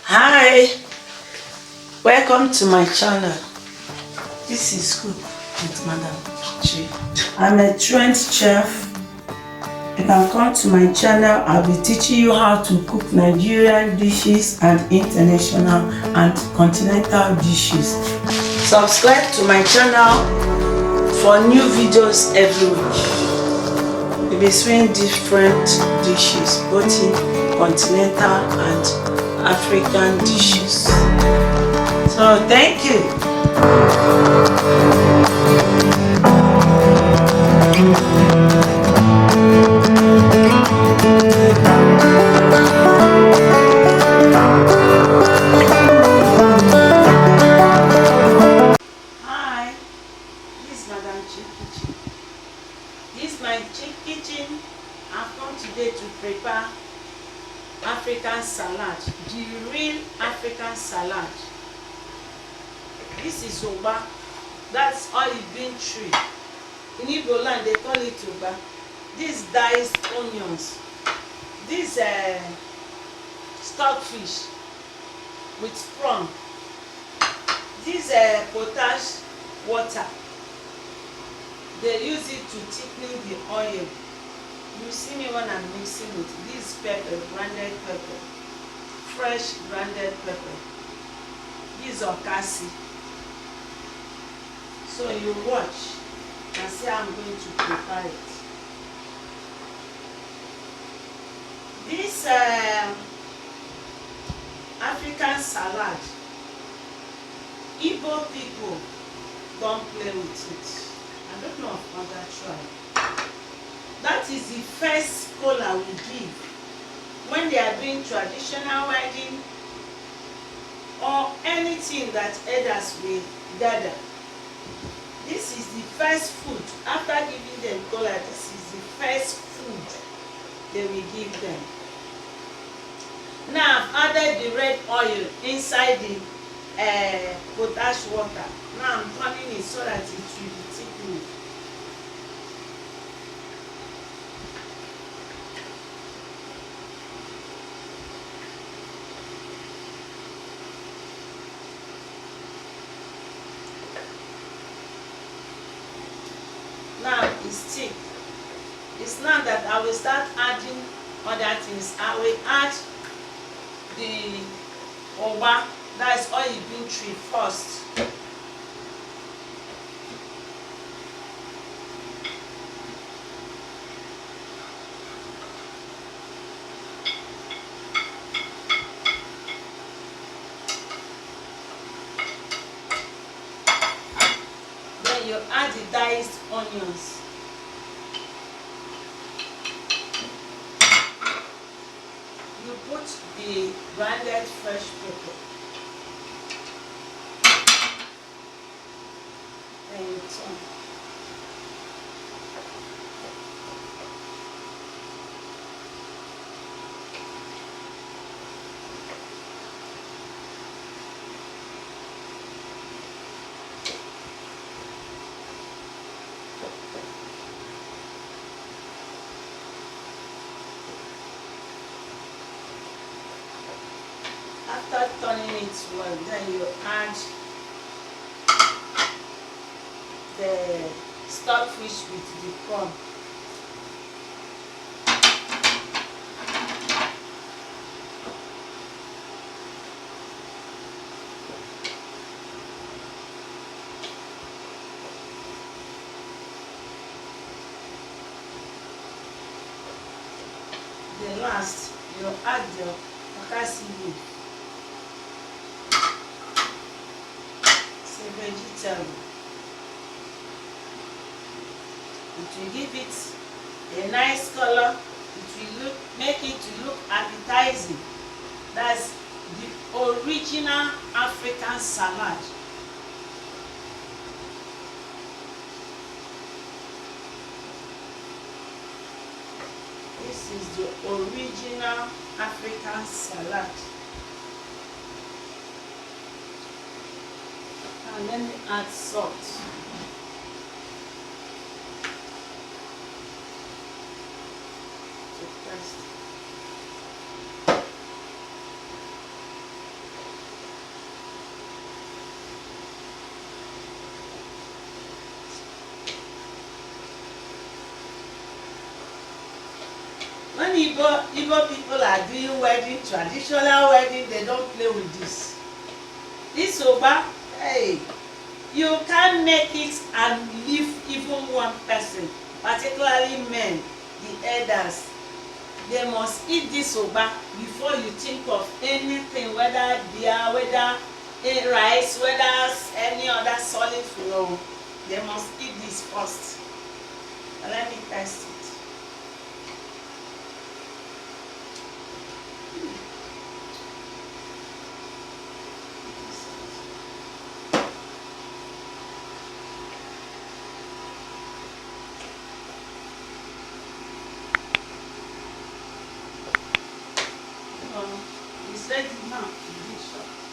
Hi, welcome to my channel. This is Cook with Madam Chi. I'm a trained chef. You can come to my channel. I'll be teaching you how to cook Nigerian dishes and international and continental dishes. Subscribe to my channel for new videos every week. We'll be showing different dishes, both in continental and African dishes. So thank you. Hi, this is Madam Chi Kitchen. This is my Chi Kitchen. I've come today to prepare African salad, the real African salad. This is Oba, that's olive bean tree. In Igbo land they call it Oba. This diced onions. This stockfish with prawn. This potash water. They use it to thicken the oil. You see me when I'm mixing it. This pepper, grounded pepper, fresh grounded pepper. This okasi. So you watch and see how I'm going to prepare it. This African salad, Igbo people don't play with it. I don't know of other tribe. That is the first kola we give when they are doing traditional wedding or anything that elders will gather. This is the first food. After giving them kola, this is the first food they will give them. Now I've added the red oil inside the potash water. Now I'm turning it so that it will be thickened. Now it's thick. It's now that I will start adding other things. I will add the Oba, that's olive bean tree first. Then you add the diced onions. You put the grounded fresh pepper. Then you turn. After turning it well, then you add the stockfish with the prawn. Then last, you add the okasi leaf. It's a vegetable. It will give it a nice color. It will make it to look appetizing. That's the original African salad. This is the original African salad. And let me add salt. To taste. Igbo people are doing wedding, traditional wedding, they don't play with this. This Oba, hey, you can't make it and leave even one person, particularly men, the elders. They must eat this Oba before you think of anything, whether beer, whether rice, whether any other solid food. No, they must eat this first. Let me test it. It's ready now.